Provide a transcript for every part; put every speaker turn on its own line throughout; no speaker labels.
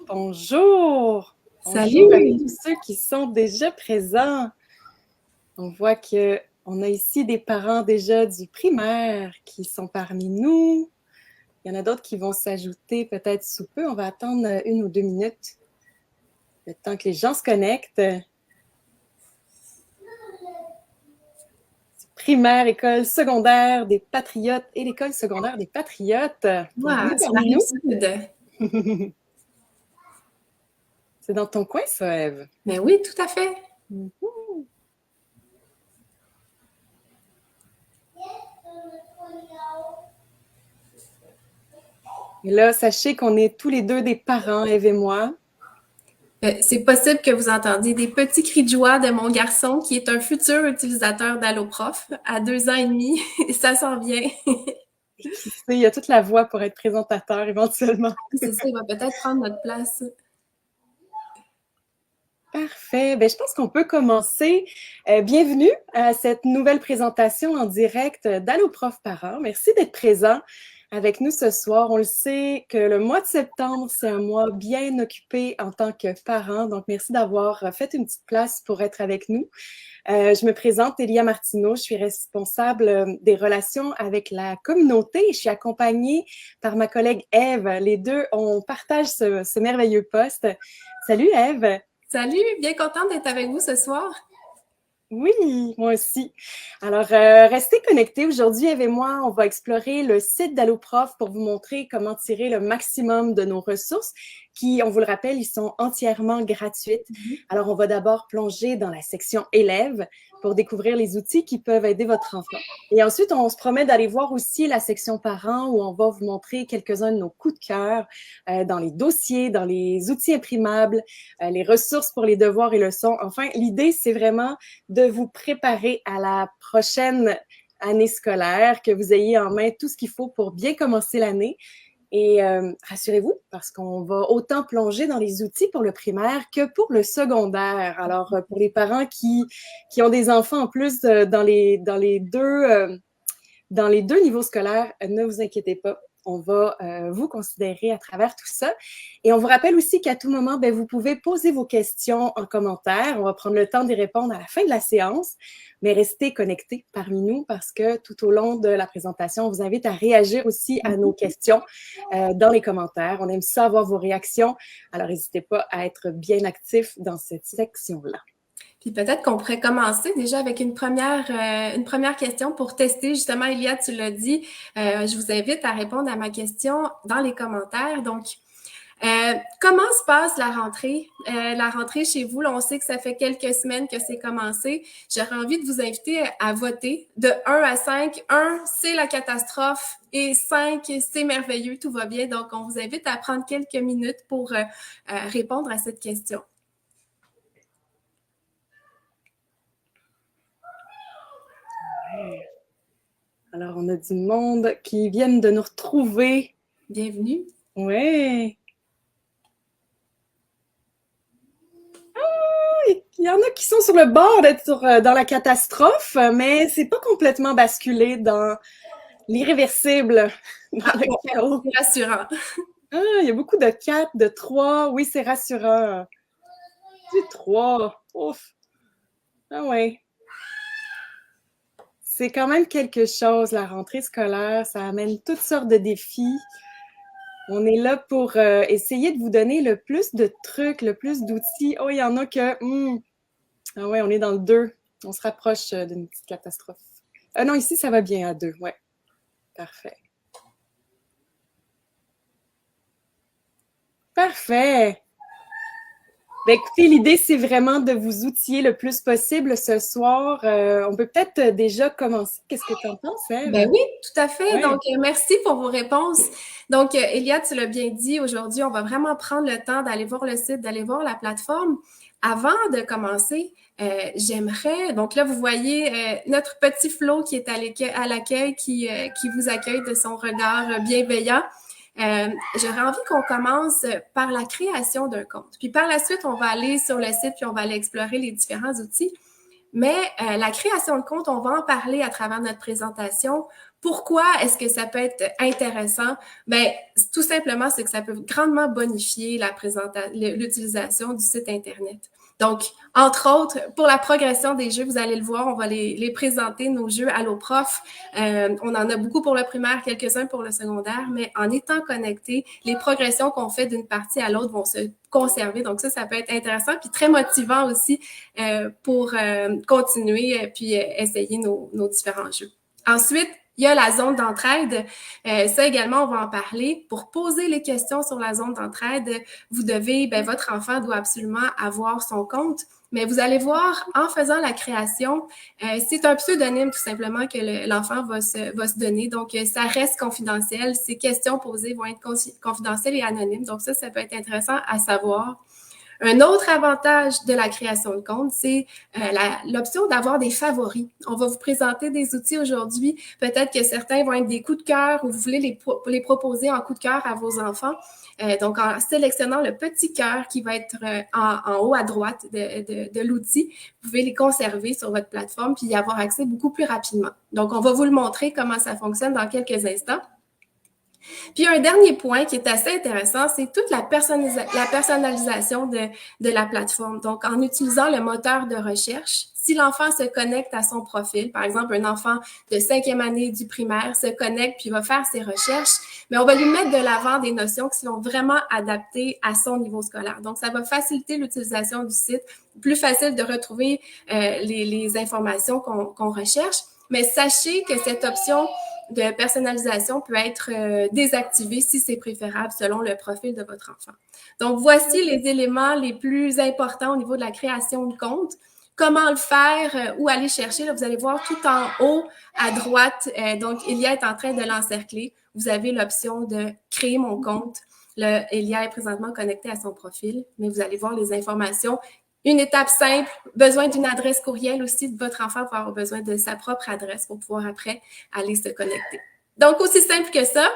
Bonjour! Bonjour à
Salut!
tous ceux qui sont déjà présents. On voit qu'on a ici des parents déjà du primaire qui sont parmi nous. Il y en a d'autres qui vont s'ajouter peut-être sous peu. On va attendre 1 ou 2 minutes, le temps que les gens se connectent. Primaire, école secondaire des Patriotes et l'école secondaire des Patriotes. Bienvenue
Wow, c'est la
parmi nous.
Rive-Sud.
C'est dans ton coin, ça, Ève?
Ben oui, tout à fait.
Et là, sachez qu'on est tous les deux des parents, Ève et moi.
C'est possible que vous entendiez des petits cris de joie de mon garçon qui est un futur utilisateur d'AlloProf à 2 ans et demi. Ça s'en vient.
Qui sait, il y a toute la voix pour être présentateur éventuellement.
C'est ça, il va peut-être prendre notre place.
Parfait. Ben, je pense qu'on peut commencer. Bienvenue à cette nouvelle présentation en direct d'AlloProf Parents. Merci d'être présent avec nous ce soir. On le sait que le mois de septembre, c'est un mois bien occupé en tant que parent. Donc, merci d'avoir fait une petite place pour être avec nous. Je me présente, Elia Martineau. Je suis responsable des relations avec la communauté. Je suis accompagnée par ma collègue Ève. Les deux, on partage ce merveilleux poste. Salut Ève!
Salut, bien contente d'être avec vous ce soir.
Oui, moi aussi. Alors, restez connectés. Aujourd'hui, Ève et moi, on va explorer le site d'AlloProf pour vous montrer comment tirer le maximum de nos ressources qui, on vous le rappelle, ils sont entièrement gratuites. Alors, on va d'abord plonger dans la section élèves pour découvrir les outils qui peuvent aider votre enfant. Et ensuite, on se promet d'aller voir aussi la section parents où on va vous montrer quelques-uns de nos coups de cœur dans les dossiers, dans les outils imprimables, les ressources pour les devoirs et leçons. Enfin, l'idée, c'est vraiment de vous préparer à la prochaine année scolaire, que vous ayez en main tout ce qu'il faut pour bien commencer l'année. Et rassurez-vous, parce qu'on va autant plonger dans les outils pour le primaire que pour le secondaire. Alors, pour les parents qui ont des enfants en plus dans les deux niveaux scolaires, ne vous inquiétez pas. On va vous considérer à travers tout ça. Et on vous rappelle aussi qu'à tout moment, vous pouvez poser vos questions en commentaire. On va prendre le temps d'y répondre à la fin de la séance, mais restez connectés parmi nous parce que tout au long de la présentation, on vous invite à réagir aussi à nos questions dans les commentaires. On aime ça avoir vos réactions. Alors, n'hésitez pas à être bien actifs dans cette section-là.
Puis peut-être qu'on pourrait commencer déjà avec une première question pour tester. Justement, Elia, tu l'as dit, je vous invite à répondre à ma question dans les commentaires. Donc, comment se passe la rentrée? La rentrée chez vous, là, on sait que ça fait quelques semaines que c'est commencé. J'aurais envie de vous inviter à voter de 1 à 5. 1, c'est la catastrophe et 5, c'est merveilleux, tout va bien. Donc, on vous invite à prendre quelques minutes pour répondre à cette question.
Alors, on a du monde qui viennent de nous retrouver.
Bienvenue.
Oui. Il y en a qui sont sur le bord d'être dans la catastrophe, mais c'est pas complètement basculé dans l'irréversible, dans le chaos.
C'est rassurant.
Ah, il y a beaucoup de 4, de 3. Oui, c'est rassurant. Du 3. Ouf. Ah ouais. C'est quand même quelque chose, la rentrée scolaire. Ça amène toutes sortes de défis. On est là pour essayer de vous donner le plus de trucs, le plus d'outils. Oh, il y en a que... Ah ouais, on est dans le 2. On se rapproche d'une petite catastrophe. Ah non, ici, ça va bien à 2. Ouais. Parfait. Parfait. Ben, écoutez, l'idée, c'est vraiment de vous outiller le plus possible ce soir. On peut peut-être déjà commencer. Qu'est-ce que tu en penses, Ève?
Ben oui, tout à fait.
Ouais.
Donc, merci pour vos réponses. Donc, Elia, tu l'as bien dit, aujourd'hui, on va vraiment prendre le temps d'aller voir le site, d'aller voir la plateforme. Avant de commencer, j'aimerais, donc là, vous voyez notre petit Flo qui est à l'accueil, qui vous accueille de son regard bienveillant. J'aurais envie qu'on commence par la création d'un compte. Puis par la suite, on va aller sur le site, puis on va aller explorer les différents outils. Mais la création de compte, on va en parler à travers notre présentation Pourquoi est-ce que ça peut être intéressant? Bien, tout simplement, c'est que ça peut grandement bonifier l'utilisation du site Internet. Donc, entre autres, pour la progression des jeux, vous allez le voir, on va les présenter, nos jeux Alloprof. On en a beaucoup pour le primaire, quelques-uns pour le secondaire, mais en étant connectés, les progressions qu'on fait d'une partie à l'autre vont se conserver. Donc ça peut être intéressant puis très motivant aussi pour continuer puis essayer nos différents jeux. Ensuite, il y a la zone d'entraide. Ça également, on va en parler. Pour poser les questions sur la zone d'entraide, vous devez, votre enfant doit absolument avoir son compte. Mais vous allez voir, en faisant la création, c'est un pseudonyme tout simplement que l'enfant va se donner. Donc, ça reste confidentiel. Ces questions posées vont être confidentielles et anonymes. Donc, ça peut être intéressant à savoir. Un autre avantage de la création de compte, c'est l'option d'avoir des favoris. On va vous présenter des outils aujourd'hui. Peut-être que certains vont être des coups de cœur ou vous voulez les proposer en coup de cœur à vos enfants. Donc, en sélectionnant le petit cœur qui va être en haut à droite de l'outil, vous pouvez les conserver sur votre plateforme puis y avoir accès beaucoup plus rapidement. Donc, on va vous le montrer comment ça fonctionne dans quelques instants. Puis un dernier point qui est assez intéressant, c'est toute la personnalisation de la plateforme. Donc, en utilisant le moteur de recherche, si l'enfant se connecte à son profil, par exemple, un enfant de 5e année du primaire se connecte puis va faire ses recherches, mais on va lui mettre de l'avant des notions qui sont vraiment adaptées à son niveau scolaire. Donc, ça va faciliter l'utilisation du site, plus facile de retrouver les informations qu'on recherche. Mais sachez que cette option de personnalisation peut être désactivée si c'est préférable selon le profil de votre enfant. Donc, voici les éléments les plus importants au niveau de la création de compte. Comment le faire, où aller chercher, là, vous allez voir tout en haut à droite, donc Elia est en train de l'encercler. Vous avez l'option de créer mon compte. Elia est présentement connecté à son profil, mais vous allez voir les informations. Une étape simple, besoin d'une adresse courriel aussi. Votre enfant va avoir besoin de sa propre adresse pour pouvoir après aller se connecter. Donc, aussi simple que ça,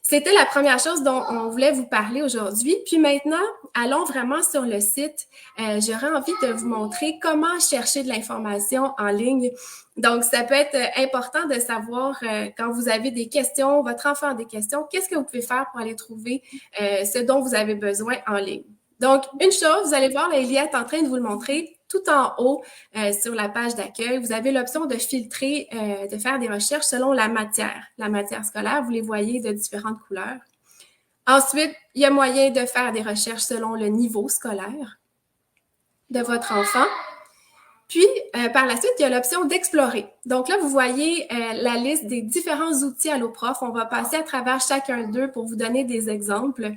c'était la première chose dont on voulait vous parler aujourd'hui. Puis maintenant, allons vraiment sur le site. J'aurais envie de vous montrer comment chercher de l'information en ligne. Donc, ça peut être important de savoir quand vous avez des questions, votre enfant a des questions, qu'est-ce que vous pouvez faire pour aller trouver ce dont vous avez besoin en ligne. Donc, une chose, vous allez voir, là, Elia est en train de vous le montrer tout en haut sur la page d'accueil. Vous avez l'option de filtrer, de faire des recherches selon la matière scolaire. Vous les voyez de différentes couleurs. Ensuite, il y a moyen de faire des recherches selon le niveau scolaire de votre enfant. Puis, par la suite, il y a l'option d'explorer. Donc là, vous voyez la liste des différents outils Alloprof. On va passer à travers chacun d'eux pour vous donner des exemples.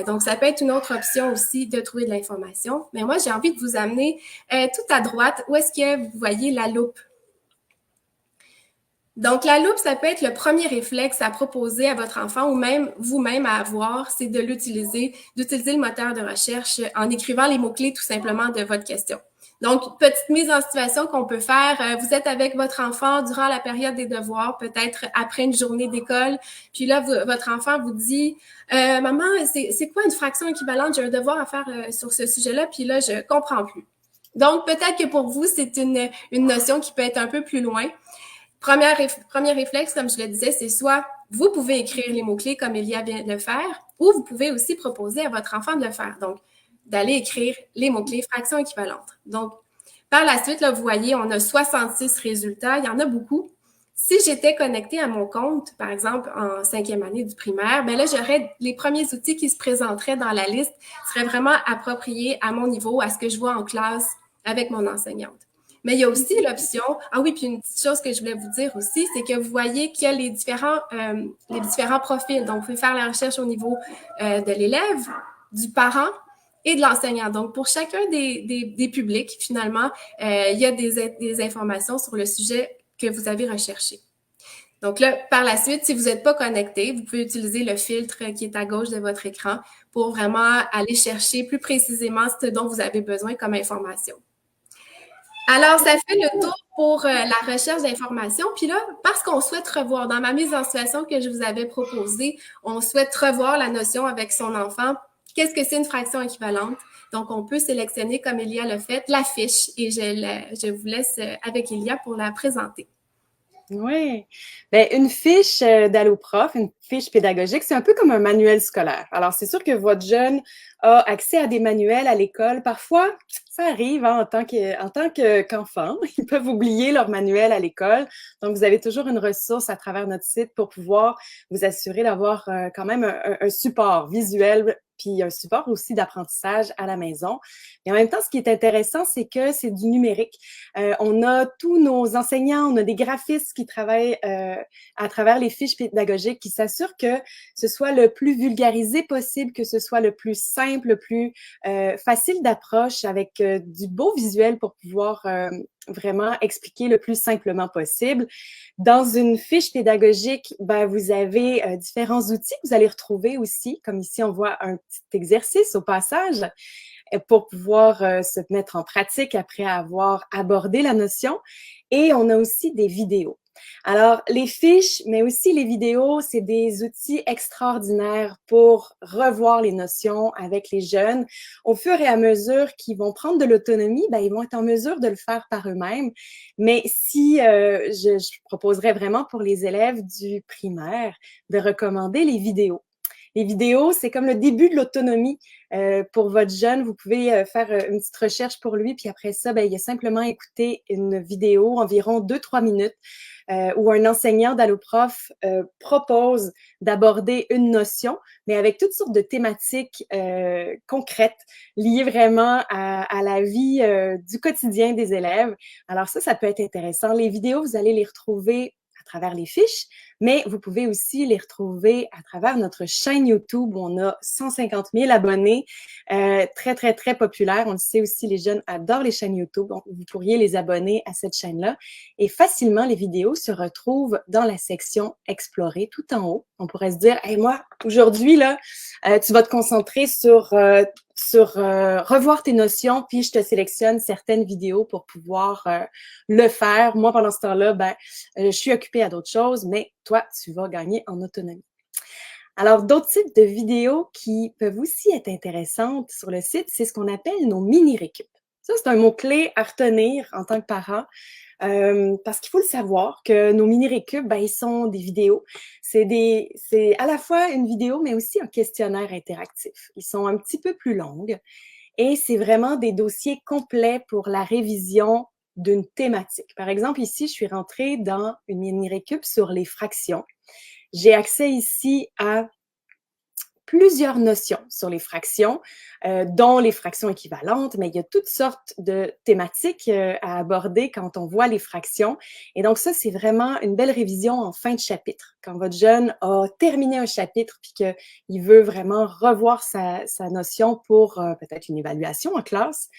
Donc, ça peut être une autre option aussi de trouver de l'information. Mais moi, j'ai envie de vous amener tout à droite. Où est-ce que vous voyez la loupe? Donc, la loupe, ça peut être le premier réflexe à proposer à votre enfant ou même vous-même à avoir, c'est de d'utiliser le moteur de recherche en écrivant les mots-clés tout simplement de votre question. Donc, petite mise en situation qu'on peut faire. Vous êtes avec votre enfant durant la période des devoirs, peut-être après une journée d'école. Puis là, votre enfant vous dit « Maman, c'est quoi une fraction équivalente? J'ai un devoir à faire sur ce sujet-là, puis là, je comprends plus. » Donc, peut-être que pour vous, c'est une notion qui peut être un peu plus loin. Premier réflexe, comme je le disais, c'est soit vous pouvez écrire les mots-clés comme Elia vient de le faire, ou vous pouvez aussi proposer à votre enfant de le faire. Donc, d'aller écrire les mots-clés fractions équivalentes. Donc, par la suite, là, vous voyez, on a 66 résultats. Il y en a beaucoup. Si j'étais connectée à mon compte, par exemple, en 5e année du primaire, bien là, j'aurais les premiers outils qui se présenteraient dans la liste seraient vraiment appropriés à mon niveau, à ce que je vois en classe avec mon enseignante. Mais il y a aussi l'option, ah oui, puis une petite chose que je voulais vous dire aussi, c'est que vous voyez qu'il y a les différents profils. Donc, vous pouvez faire la recherche au niveau de l'élève, du parent et de l'enseignant. Donc, pour chacun des publics, finalement, il y a des informations sur le sujet que vous avez recherché. Donc là, par la suite, si vous n'êtes pas connecté, vous pouvez utiliser le filtre qui est à gauche de votre écran pour vraiment aller chercher plus précisément ce dont vous avez besoin comme information. Alors, ça fait le tour pour la recherche d'informations. Puis là, parce qu'on souhaite revoir, dans ma mise en situation que je vous avais proposée, on souhaite revoir la notion avec son enfant. Qu'est-ce que c'est une fraction équivalente? Donc, on peut sélectionner, comme Elia l'a fait, la fiche. Et je vous laisse avec Elia pour la présenter.
Oui. Ben, une fiche d'Alloprof, une fiche pédagogique, c'est un peu comme un manuel scolaire. Alors, c'est sûr que votre jeune a accès à des manuels à l'école. Parfois, ça arrive hein, qu'enfant, ils peuvent oublier leur manuel à l'école. Donc, vous avez toujours une ressource à travers notre site pour pouvoir vous assurer d'avoir quand même un support visuel puis un support aussi d'apprentissage à la maison. Et en même temps, ce qui est intéressant, c'est que c'est du numérique. On a tous nos enseignants, on a des graphistes qui travaillent à travers les fiches pédagogiques qui s'assurent que ce soit le plus vulgarisé possible, que ce soit le plus simple, le plus facile d'approche avec du beau visuel pour pouvoir vraiment expliquer le plus simplement possible. Dans une fiche pédagogique, ben, vous avez différents outils que vous allez retrouver aussi, comme ici on voit un petit exercice au passage pour pouvoir se mettre en pratique après avoir abordé la notion. Et on a aussi des vidéos. Alors, les fiches, mais aussi les vidéos, c'est des outils extraordinaires pour revoir les notions avec les jeunes. Au fur et à mesure qu'ils vont prendre de l'autonomie, ben, ils vont être en mesure de le faire par eux-mêmes. Mais si je proposerais vraiment pour les élèves du primaire de recommander les vidéos. Les vidéos, c'est comme le début de l'autonomie pour votre jeune. Vous pouvez faire une petite recherche pour lui, puis après ça, ben, il a simplement écouté une vidéo environ 2-3 minutes où un enseignant d'Alloprof propose d'aborder une notion, mais avec toutes sortes de thématiques concrètes liées vraiment à la vie du quotidien des élèves. Alors ça peut être intéressant. Les vidéos, vous allez les retrouver à travers les fiches, mais vous pouvez aussi les retrouver à travers notre chaîne YouTube où on a 150 000 abonnés, très, très, très populaire. On le sait aussi, les jeunes adorent les chaînes YouTube, donc vous pourriez les abonner à cette chaîne-là. Et facilement, les vidéos se retrouvent dans la section Explorer tout en haut. On pourrait se dire, hey, moi, aujourd'hui, là, tu vas te concentrer sur revoir tes notions, puis je te sélectionne certaines vidéos pour pouvoir le faire. Moi, pendant ce temps-là, ben, je suis occupée à d'autres choses, mais toi, tu vas gagner en autonomie. Alors, d'autres types de vidéos qui peuvent aussi être intéressantes sur le site, c'est ce qu'on appelle nos mini-récup. Ça, c'est un mot-clé à retenir en tant que parent. Parce qu'il faut le savoir que nos mini-récup, ben, ils sont des vidéos. C'est à la fois une vidéo, mais aussi un questionnaire interactif. Ils sont un petit peu plus longues et c'est vraiment des dossiers complets pour la révision d'une thématique. Par exemple, ici, je suis rentrée dans une mini-récup sur les fractions. J'ai accès ici à plusieurs notions sur les fractions, dont les fractions équivalentes, mais il y a toutes sortes de thématiques à aborder quand on voit les fractions. Et donc ça, c'est vraiment une belle révision en fin de chapitre. Quand votre jeune a terminé un chapitre puis qu'il veut vraiment revoir sa notion pour peut-être une évaluation en classe.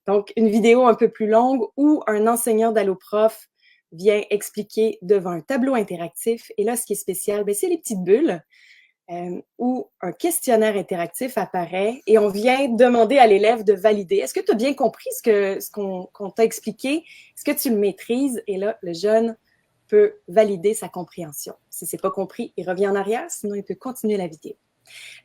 Donc, une vidéo un peu plus longue où un enseignant d'Alloprof vient expliquer devant un tableau interactif. Et là, ce qui est spécial, c'est les petites bulles. Où un questionnaire interactif apparaît et on vient demander à l'élève de valider. Est-ce que tu as bien compris ce qu'on t'a expliqué? Est-ce que tu le maîtrises? Et là, le jeune peut valider sa compréhension. Si ce n'est pas compris, il revient en arrière, sinon il peut continuer la vidéo.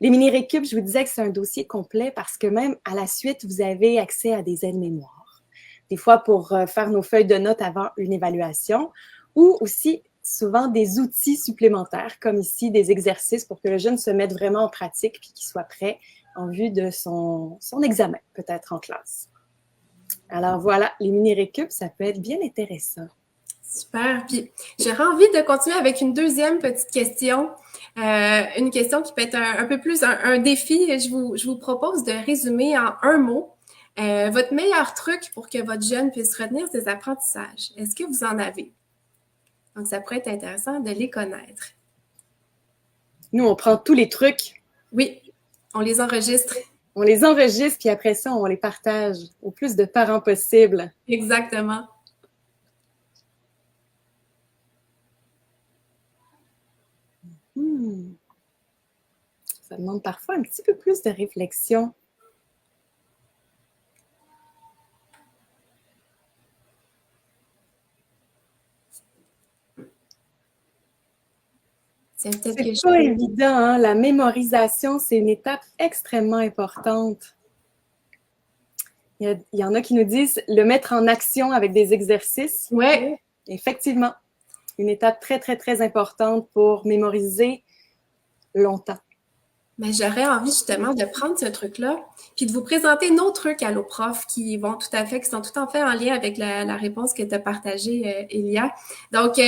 Les mini-récup, je vous disais que c'est un dossier complet parce que même à la suite, vous avez accès à des aides-mémoires. Des fois pour faire nos feuilles de notes avant une évaluation ou aussi souvent des outils supplémentaires, comme ici des exercices pour que le jeune se mette vraiment en pratique puis qu'il soit prêt en vue de son examen, peut-être en classe. Alors voilà, les mini-récup, ça peut être bien intéressant.
Super. Puis j'aurais envie de continuer avec une deuxième petite question. Une question qui peut être un peu plus un défi. Je vous propose de résumer en un mot votre meilleur truc pour que votre jeune puisse retenir ses apprentissages. Est-ce que vous en avez? Donc, ça pourrait être intéressant de les connaître.
Nous, on prend tous les trucs.
Oui, on les enregistre.
On les enregistre, puis après ça, on les partage au plus de parents possible.
Exactement.
Ça demande parfois un petit peu plus de réflexion. C'est pas évident, hein? La mémorisation, c'est une étape extrêmement importante. Il y en a qui nous disent le mettre en action avec des exercices.
Oui.
Effectivement. une étape très, très, très importante pour mémoriser longtemps.
Mais j'aurais envie justement de prendre ce truc-là, puis de vous présenter nos trucs AlloProf qui sont tout à fait en lien avec la réponse que tu as partagée, Elia. Donc,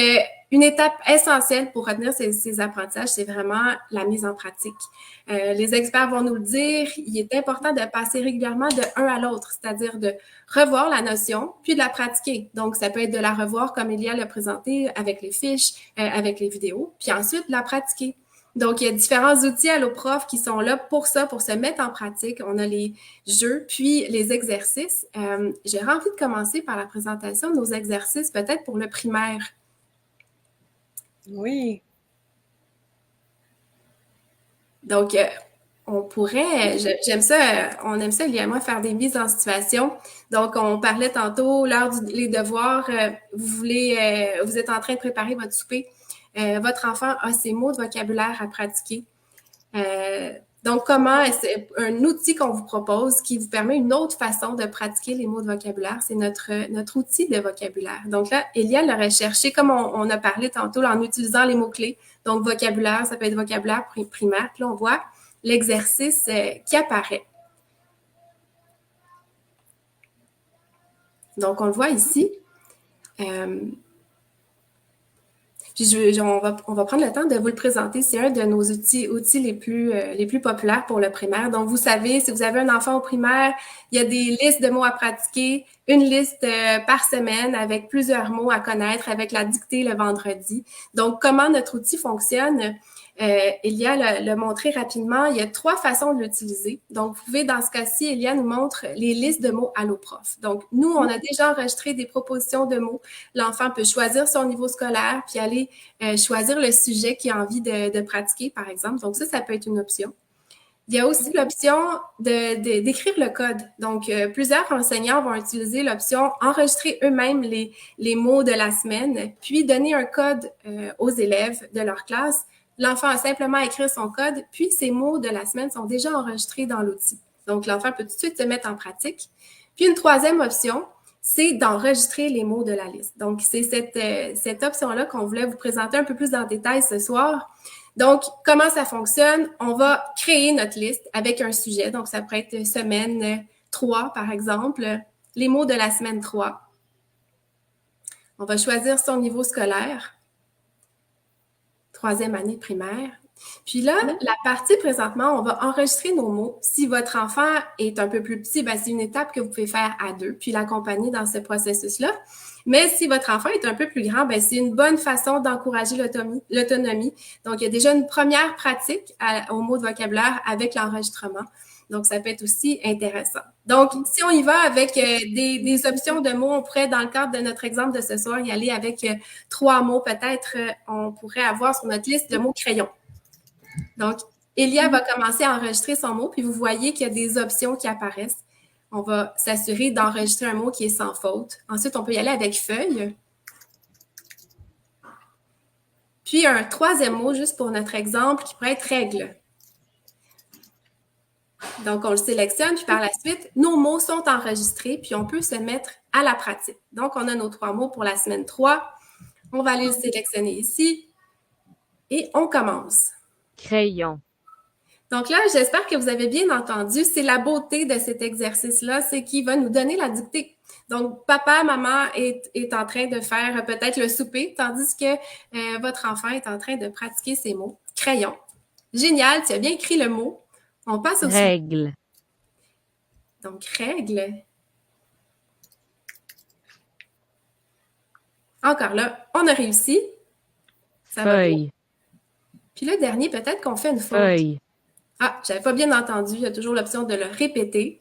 une étape essentielle pour retenir ces apprentissages, c'est vraiment la mise en pratique. Les experts vont nous le dire, il est important de passer régulièrement de un à l'autre, c'est-à-dire de revoir la notion, puis de la pratiquer. Donc, ça peut être de la revoir comme Elia l'a présenté avec les fiches, avec les vidéos, puis ensuite de la pratiquer. Donc, il y a différents outils AlloProf qui sont là pour ça, pour se mettre en pratique. On a les jeux, puis les exercices. J'aurais envie de commencer par la présentation de nos exercices, peut-être pour le primaire.
Oui.
Donc, on pourrait, j'aime ça, on aime ça, Lia et moi, faire des mises en situation. Donc, on parlait tantôt, l'heure des devoirs, vous êtes en train de préparer votre souper. Votre enfant a ses mots de vocabulaire à pratiquer. Donc, c'est un outil qu'on vous propose qui vous permet une autre façon de pratiquer les mots de vocabulaire. C'est notre outil de vocabulaire. Donc là, Elia l'aurait cherché, comme on a parlé tantôt, en utilisant les mots-clés. Donc, vocabulaire, ça peut être vocabulaire primaire. Puis là, on voit l'exercice qui apparaît. Donc, on le voit ici. Puis on va prendre le temps de vous le présenter. C'est un de nos outils les plus populaires pour le primaire. Donc, vous savez, si vous avez un enfant au primaire, il y a des listes de mots à pratiquer, une liste par semaine avec plusieurs mots à connaître, avec la dictée le vendredi. Donc, comment notre outil fonctionne? Elia l'a montré rapidement. Il y a 3 façons de l'utiliser. Donc, vous pouvez, dans ce cas-ci, Elia nous montre les listes de mots AlloProf. Donc, nous, on a déjà enregistré des propositions de mots. L'enfant peut choisir son niveau scolaire puis aller choisir le sujet qu'il a envie de pratiquer, par exemple. Donc, ça peut être une option. Il y a aussi l'option d'écrire le code. Donc, plusieurs enseignants vont utiliser l'option enregistrer eux-mêmes les mots de la semaine, puis donner un code aux élèves de leur classe. L'enfant a simplement à écrire son code, puis ces mots de la semaine sont déjà enregistrés dans l'outil. Donc, l'enfant peut tout de suite se mettre en pratique. Puis, une troisième option, c'est d'enregistrer les mots de la liste. Donc, c'est cette option-là qu'on voulait vous présenter un peu plus en détail ce soir. Donc, comment ça fonctionne? On va créer notre liste avec un sujet. Donc, ça peut être semaine 3, par exemple, les mots de la semaine 3. On va choisir son niveau scolaire, 3e année primaire. Puis là, la partie présentement, on va enregistrer nos mots. Si votre enfant est un peu plus petit, c'est une étape que vous pouvez faire à 2, puis l'accompagner dans ce processus-là. Mais si votre enfant est un peu plus grand, c'est une bonne façon d'encourager l'autonomie. Donc, il y a déjà une première pratique au mot de vocabulaire avec l'enregistrement. Donc, ça peut être aussi intéressant. Donc, si on y va avec des options de mots, on pourrait, dans le cadre de notre exemple de ce soir, y aller avec 3 mots. Peut-être, on pourrait avoir sur notre liste de mots crayon. Donc, Elia va commencer à enregistrer son mot, puis vous voyez qu'il y a des options qui apparaissent. On va s'assurer d'enregistrer un mot qui est sans faute. Ensuite, on peut y aller avec feuille. Puis, un 3e mot, juste pour notre exemple, qui pourrait être règle. Donc, on le sélectionne, puis par la suite, nos mots sont enregistrés, puis on peut se mettre à la pratique. Donc, on a nos 3 mots pour la semaine 3. On va aller le sélectionner ici. Et on commence.
Crayon.
Donc là, j'espère que vous avez bien entendu. C'est la beauté de cet exercice-là, c'est qu'il va nous donner la dictée. Donc, papa, maman est en train de faire peut-être le souper, tandis que votre enfant est en train de pratiquer ses mots. Crayon. Génial, tu as bien écrit le mot. On passe au
Règle.
Donc, règle. Encore là, on a réussi. Ça
Feuille.
Puis le dernier, peut-être qu'on fait une faute.
Feuille.
Ah, j'avais pas bien entendu. Il y a toujours l'option de le répéter.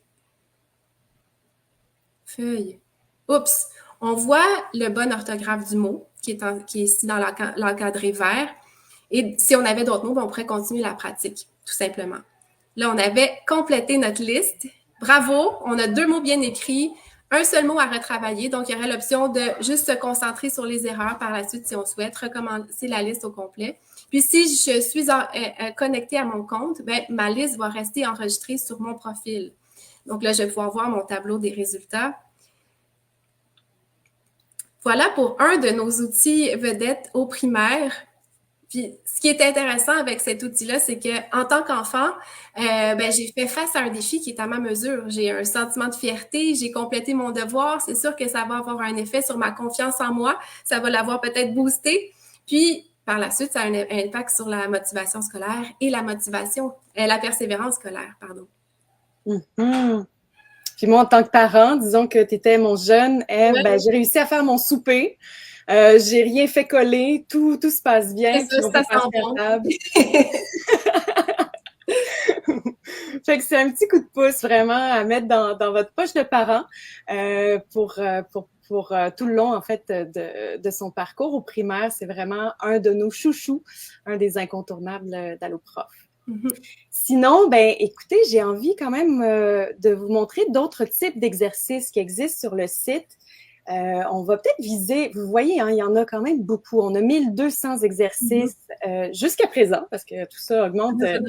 Feuille. Oups. On voit le bon orthographe du mot qui est ici dans l'encadré vert. Et si on avait d'autres mots, on pourrait continuer la pratique, tout simplement. Là, on avait complété notre liste. Bravo! On a 2 mots bien écrits, un seul mot à retravailler. Donc, il y aurait l'option de juste se concentrer sur les erreurs par la suite si on souhaite recommencer la liste au complet. Puis, si je suis connectée à mon compte, ma liste va rester enregistrée sur mon profil. Donc là, je vais pouvoir voir mon tableau des résultats. Voilà pour un de nos outils vedettes au primaire. Puis, ce qui est intéressant avec cet outil-là, c'est que en tant qu'enfant, j'ai fait face à un défi qui est à ma mesure. J'ai un sentiment de fierté, j'ai complété mon devoir. C'est sûr que ça va avoir un effet sur ma confiance en moi. Ça va l'avoir peut-être boosté. Puis, par la suite, ça a un impact sur la motivation scolaire et la persévérance scolaire, pardon.
Mhm. Puis moi, en tant que parent, disons que tu étais mon jeune Ève, ben, j'ai réussi à faire mon souper. J'ai rien fait coller, tout se passe bien,
C'est
puis on
ça,
peut
ça sent
passer à
bon.
table. Fait que c'est un petit coup de pouce vraiment à mettre dans votre poche de parent pour tout le long en fait de son parcours au primaire. C'est vraiment un de nos chouchous, un des incontournables d'Alloprof. Sinon, ben écoutez, j'ai envie quand même de vous montrer d'autres types d'exercices qui existent sur le site. On va peut-être viser, vous voyez, hein, il y en a quand même beaucoup. On a 1200 exercices jusqu'à présent, parce que tout ça augmente à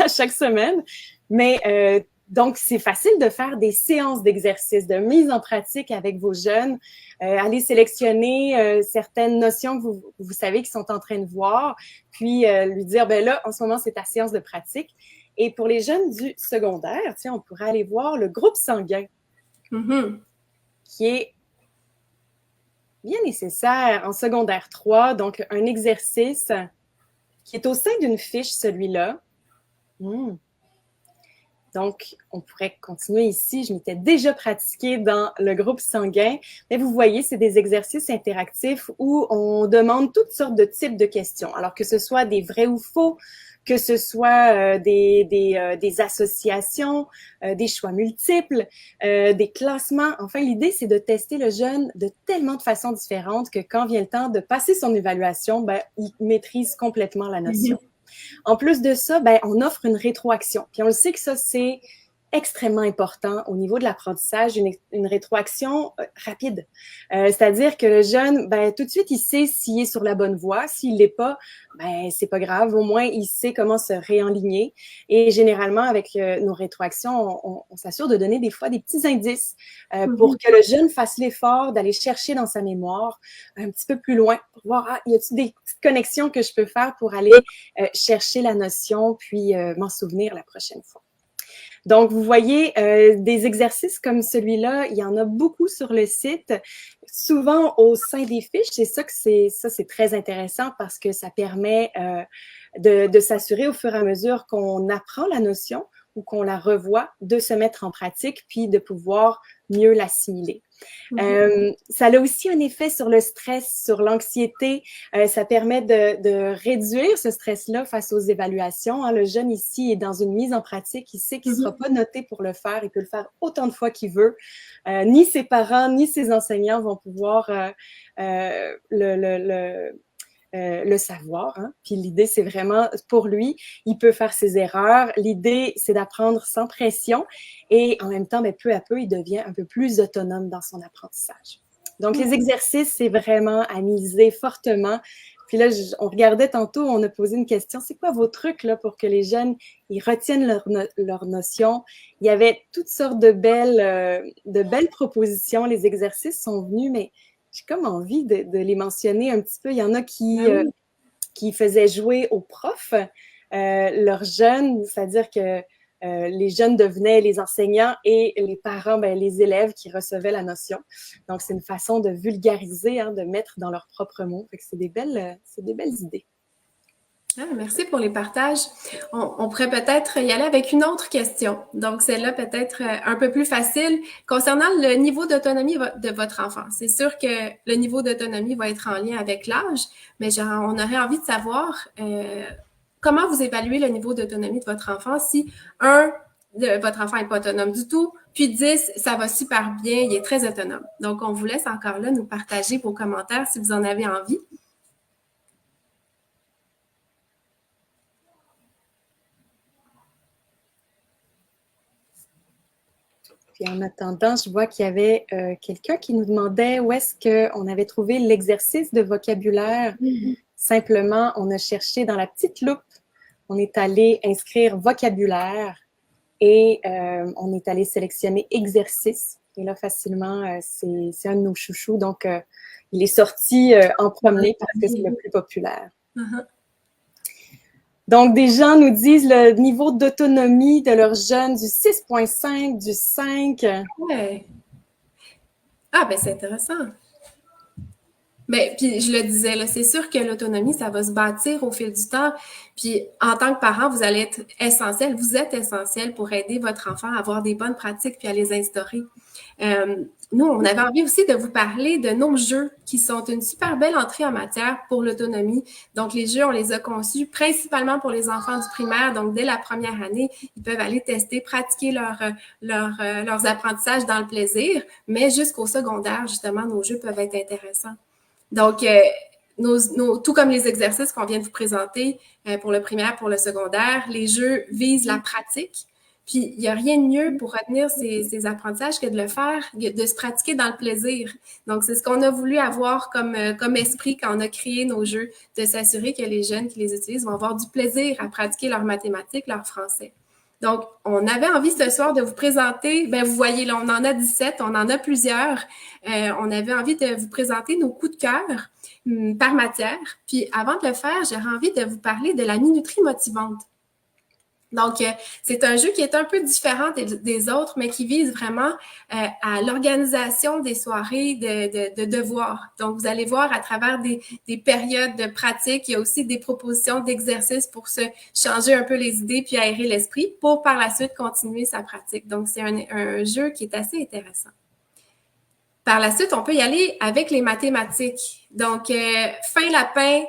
chaque semaine. Mais donc, c'est facile de faire des séances d'exercices, de mise en pratique avec vos jeunes. Aller sélectionner certaines notions que vous savez qu'ils sont en train de voir, puis lui dire, ben là, en ce moment, c'est ta séance de pratique. Et pour les jeunes du secondaire, tiens, on pourrait aller voir le groupe sanguin, qui est bien nécessaire en secondaire 3. Donc, un exercice qui est au sein d'une fiche, celui-là. Donc, on pourrait continuer ici. Je m'étais déjà pratiquée dans le groupe sanguin. Mais vous voyez, c'est des exercices interactifs où on demande toutes sortes de types de questions. Alors que ce soit des vrais ou faux, que ce soit des associations, des choix multiples, des classements. Enfin, l'idée, c'est de tester le jeune de tellement de façons différentes que quand vient le temps de passer son évaluation, ben, il maîtrise complètement la notion. En plus de ça, ben, on offre une rétroaction. Puis on le sait que ça, c'est extrêmement important au niveau de l'apprentissage, une rétroaction rapide. C'est-à-dire que le jeune, ben, tout de suite, il sait s'il est sur la bonne voie. S'il l'est pas, ben, c'est pas grave. Au moins, il sait comment se réaligner. Et généralement, avec nos rétroactions, on s'assure de donner des fois des petits indices pour que le jeune fasse l'effort d'aller chercher dans sa mémoire un petit peu plus loin pour voir, ah, y a-t-il des petites connexions que je peux faire pour aller chercher la notion puis m'en souvenir la prochaine fois. Donc, vous voyez, des exercices comme celui-là, il y en a beaucoup sur le site, souvent au sein des fiches. C'est ça que c'est très intéressant parce que ça permet de s'assurer au fur et à mesure qu'on apprend la notion ou qu'on la revoit, de se mettre en pratique puis de pouvoir mieux l'assimiler. Ça a aussi un effet sur le stress, sur l'anxiété. Ça permet de réduire ce stress-là face aux évaluations. Hein. Le jeune ici est dans une mise en pratique. Il sait qu'il ne sera pas noté pour le faire. Il peut le faire autant de fois qu'il veut. Ni ses parents, ni ses enseignants vont pouvoir le savoir. Hein? Puis l'idée, c'est vraiment pour lui, il peut faire ses erreurs. L'idée, c'est d'apprendre sans pression et en même temps, ben, peu à peu, il devient un peu plus autonome dans son apprentissage. Donc, les exercices, c'est vraiment à miser fortement. Puis là, on regardait tantôt, on a posé une question, c'est quoi vos trucs là pour que les jeunes, ils retiennent leur notion? Il y avait toutes sortes de belles propositions. Les exercices sont venus, mais j'ai comme envie de les mentionner un petit peu. Il y en a qui faisaient jouer aux profs leurs jeunes, c'est-à-dire que les jeunes devenaient les enseignants et les parents, ben, les élèves qui recevaient la notion. Donc, c'est une façon de vulgariser, hein, de mettre dans leurs propres mots. Fait que c'est des belles idées.
Ah, merci pour les partages. On pourrait peut-être y aller avec une autre question. Donc, celle-là peut-être un peu plus facile. Concernant le niveau d'autonomie de votre enfant, c'est sûr que le niveau d'autonomie va être en lien avec l'âge, mais on aurait envie de savoir comment vous évaluez le niveau d'autonomie de votre enfant si, votre enfant n'est pas autonome du tout, puis 10, ça va super bien, il est très autonome. Donc, on vous laisse encore là nous partager vos commentaires si vous en avez envie.
Puis en attendant, je vois qu'il y avait quelqu'un qui nous demandait où est-ce qu'on avait trouvé l'exercice de vocabulaire. Simplement, on a cherché dans la petite loupe, on est allé inscrire vocabulaire et on est allé sélectionner exercice. Et là, facilement, c'est un de nos chouchous. Donc, il est sorti en premier parce que c'est le plus populaire. Donc, des gens nous disent le niveau d'autonomie de leurs jeunes du 6,5, du 5.
Ouais. Ah, ben c'est intéressant. Ben, puis je le disais, là, c'est sûr que l'autonomie, ça va se bâtir au fil du temps. Puis en tant que parent, vous allez être essentiel, vous êtes essentiel pour aider votre enfant à avoir des bonnes pratiques puis à les instaurer. Nous, on avait envie aussi de vous parler de nos jeux qui sont une super belle entrée en matière pour l'autonomie. Donc, les jeux, on les a conçus principalement pour les enfants du primaire. Donc, dès la première année, ils peuvent aller tester, pratiquer leurs apprentissages dans le plaisir. Mais jusqu'au secondaire, justement, nos jeux peuvent être intéressants. Donc, tout comme les exercices qu'on vient de vous présenter pour le primaire, pour le secondaire, les jeux visent la pratique. Puis, il n'y a rien de mieux pour retenir ces apprentissages que de le faire, de se pratiquer dans le plaisir. Donc, c'est ce qu'on a voulu avoir comme esprit quand on a créé nos jeux, de s'assurer que les jeunes qui les utilisent vont avoir du plaisir à pratiquer leurs mathématiques, leur français. Donc, on avait envie ce soir de vous présenter, ben vous voyez, là, on en a 17, on en a plusieurs. On avait envie de vous présenter nos coups de cœur par matière. Puis, avant de le faire, j'aurais envie de vous parler de la minuterie motivante. Donc, c'est un jeu qui est un peu différent des autres, mais qui vise vraiment à l'organisation des soirées de devoirs. Donc, vous allez voir à travers des périodes de pratique, il y a aussi des propositions d'exercices pour se changer un peu les idées puis aérer l'esprit pour par la suite continuer sa pratique. Donc, c'est un jeu qui est assez intéressant. Par la suite, on peut y aller avec les mathématiques. Donc, fin lapin,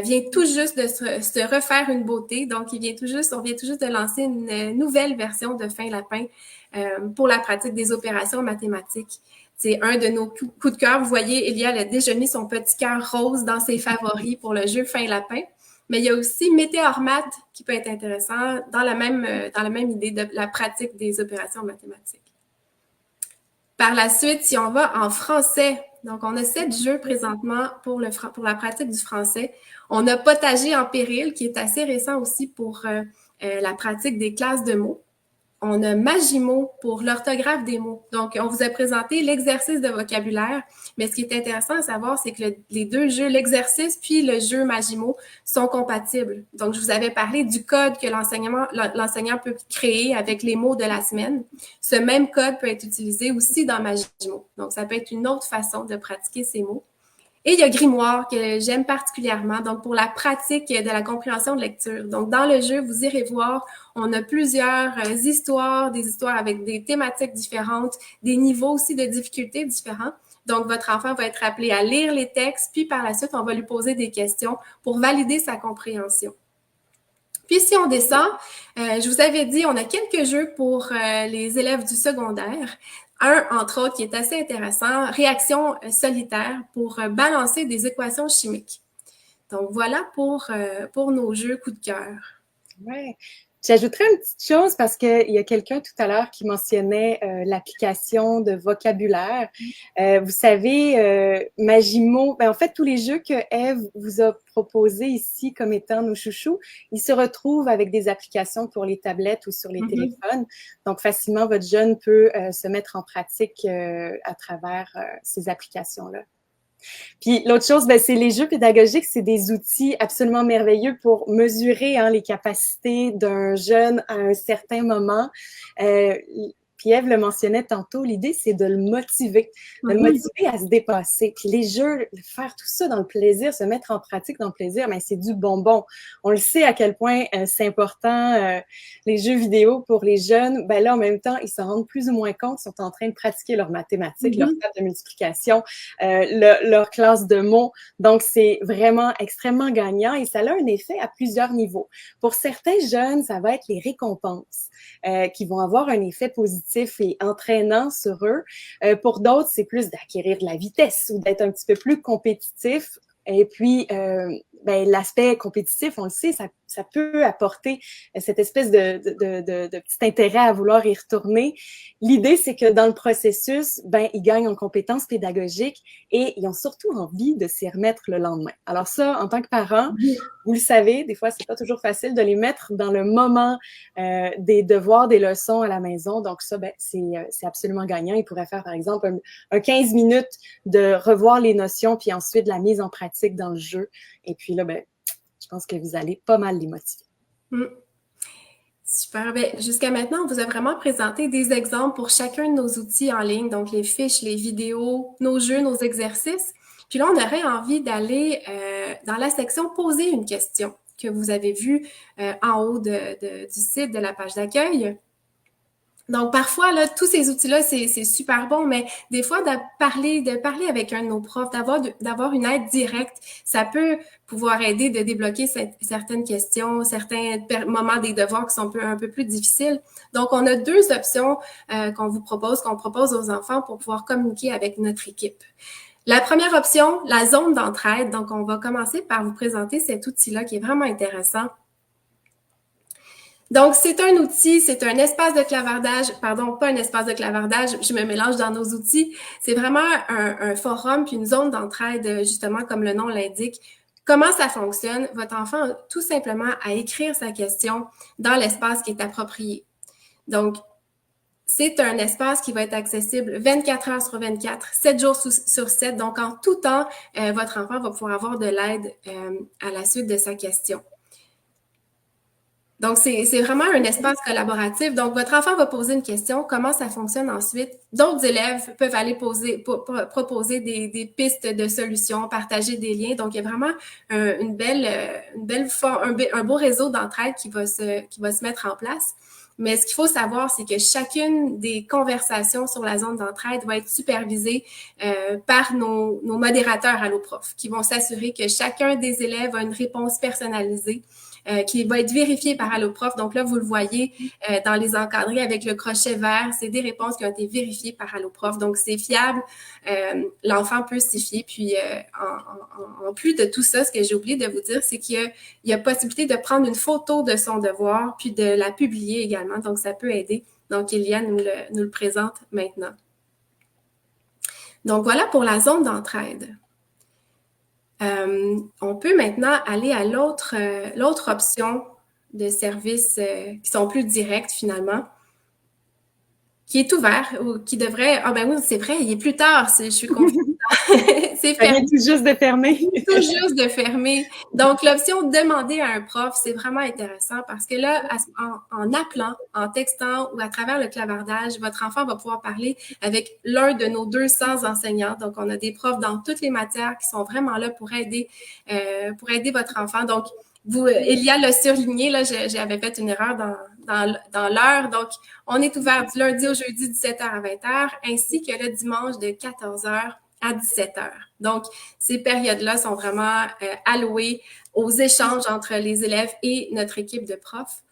vient tout juste de se refaire une beauté. Donc, on vient tout juste de lancer une nouvelle version de Fin Lapin pour la pratique des opérations mathématiques. C'est un de nos coups de cœur. Vous voyez, Elia a déjà mis son petit cœur rose dans ses favoris pour le jeu Fin Lapin. Mais il y a aussi Météormat qui peut être intéressant dans la même idée de la pratique des opérations mathématiques. Par la suite, si on va en français, donc on a 7 jeux présentement pour la pratique du français. On a Potager en péril, qui est assez récent aussi pour la pratique des classes de mots. On a Magimo pour l'orthographe des mots. Donc, on vous a présenté l'exercice de vocabulaire, mais ce qui est intéressant à savoir, c'est que les deux jeux, l'exercice puis le jeu Magimo, sont compatibles. Donc, je vous avais parlé du code que l'enseignant peut créer avec les mots de la semaine. Ce même code peut être utilisé aussi dans Magimo. Donc, ça peut être une autre façon de pratiquer ces mots. Et il y a Grimoire que j'aime particulièrement, donc pour la pratique de la compréhension de lecture. Donc, dans le jeu, vous irez voir, on a plusieurs histoires, des histoires avec des thématiques différentes, des niveaux aussi de difficulté différents. Donc, votre enfant va être appelé à lire les textes, puis par la suite, on va lui poser des questions pour valider sa compréhension. Puis, si on descend, je vous avais dit, on a quelques jeux pour les élèves du secondaire. Un, entre autres, qui est assez intéressant, réaction solitaire pour balancer des équations chimiques. Donc, voilà pour nos jeux coup de cœur.
Ouais. J'ajouterais une petite chose parce qu'il y a quelqu'un tout à l'heure qui mentionnait l'application de vocabulaire. Vous savez, Magimo, en fait, tous les jeux que Eve vous a proposés ici comme étant nos chouchous, ils se retrouvent avec des applications pour les tablettes ou sur les téléphones. Donc, facilement, votre jeune peut se mettre en pratique à travers ces applications-là. Puis l'autre chose, c'est les jeux pédagogiques, c'est des outils absolument merveilleux pour mesurer les capacités d'un jeune à un certain moment. Puis Ève le mentionnait tantôt, l'idée, c'est de le motiver à se dépasser. Puis les jeux, faire tout ça dans le plaisir, se mettre en pratique dans le plaisir, c'est du bonbon. On le sait à quel point c'est important, les jeux vidéo pour les jeunes. Là, en même temps, ils s'en rendent plus ou moins compte, ils sont en train de pratiquer leurs mathématiques, leur table de multiplication, leur classe de mots. Donc, c'est vraiment extrêmement gagnant et ça a un effet à plusieurs niveaux. Pour certains jeunes, ça va être les récompenses qui vont avoir un effet positif et entraînant sur eux. Pour d'autres, c'est plus d'acquérir de la vitesse ou d'être un petit peu plus compétitif. Et puis, l'aspect compétitif, on le sait, ça peut apporter cette espèce de petit intérêt à vouloir y retourner. L'idée, c'est que dans le processus, ben, ils gagnent en compétences pédagogiques et ils ont surtout envie de s'y remettre le lendemain. Alors ça, en tant que parent, vous le savez, des fois, c'est pas toujours facile de les mettre dans le moment des devoirs, des leçons à la maison. Donc ça, ben, c'est absolument gagnant. Ils pourraient faire, par exemple, un 15 minutes de revoir les notions, puis ensuite la mise en pratique dans le jeu. Et puis là, ben, je pense que vous allez pas mal les motiver.
Super. Bien, jusqu'à maintenant, on vous a vraiment présenté des exemples pour chacun de nos outils en ligne, donc les fiches, les vidéos, nos jeux, nos exercices. Puis là, on aurait envie d'aller dans la section poser une question que vous avez vue en haut du site de la page d'accueil. Donc, parfois, là, tous ces outils-là, c'est super bon, mais des fois, de parler avec un de nos profs, d'avoir une aide directe, ça peut pouvoir aider de débloquer certaines questions, certains moments des devoirs qui sont un peu plus difficiles. Donc, on a deux options qu'on propose aux enfants pour pouvoir communiquer avec notre équipe. La première option, la zone d'entraide. Donc, on va commencer par vous présenter cet outil-là qui est vraiment intéressant. Donc, c'est un outil, c'est un espace de clavardage, pardon, pas un espace de clavardage, je me mélange dans nos outils. C'est vraiment un forum puis une zone d'entraide, justement, comme le nom l'indique. Comment ça fonctionne? Votre enfant a tout simplement à écrire sa question dans l'espace qui est approprié. Donc, c'est un espace qui va être accessible 24 heures sur 24, 7 jours sur 7. Donc, en tout temps, votre enfant va pouvoir avoir de l'aide à la suite de sa question. Donc, c'est vraiment un espace collaboratif. Donc, votre enfant va poser une question, comment ça fonctionne ensuite. D'autres élèves peuvent aller proposer des pistes de solutions, partager des liens. Donc, il y a vraiment une belle forme, un beau réseau d'entraide qui va se mettre en place. Mais ce qu'il faut savoir, c'est que chacune des conversations sur la zone d'entraide va être supervisée par nos modérateurs alloprof, qui vont s'assurer que chacun des élèves a une réponse personnalisée. Qui va être vérifié par Alloprof. Donc là, vous le voyez dans les encadrés avec le crochet vert, c'est des réponses qui ont été vérifiées par Alloprof. Donc, c'est fiable. L'enfant peut s'y fier. Puis, en plus de tout ça, ce que j'ai oublié de vous dire, c'est qu'il y a possibilité de prendre une photo de son devoir puis de la publier également. Donc, ça peut aider. Donc, Elia nous le présente maintenant. Donc, voilà pour la zone d'entraide. On peut maintenant aller à l'autre option de services qui sont plus directs finalement, qui est ouvert ou qui devrait... Ah ben oui, c'est vrai, il est plus tard, je suis confuse.
C'est fermé. Tout juste de fermer.
Tout juste de fermer. Donc, l'option « Demander à un prof », c'est vraiment intéressant parce que là, en appelant, en textant ou à travers le clavardage, votre enfant va pouvoir parler avec l'un de nos 200 enseignants. Donc, on a des profs dans toutes les matières qui sont vraiment là pour aider votre enfant. Donc, Elia l'a surligné, là, j'avais fait une erreur dans l'heure. Donc, on est ouvert du lundi au jeudi, 17h à 20h, ainsi que le dimanche de 14h à 17h. Donc, ces périodes-là sont vraiment allouées aux échanges entre les élèves et notre équipe de profs.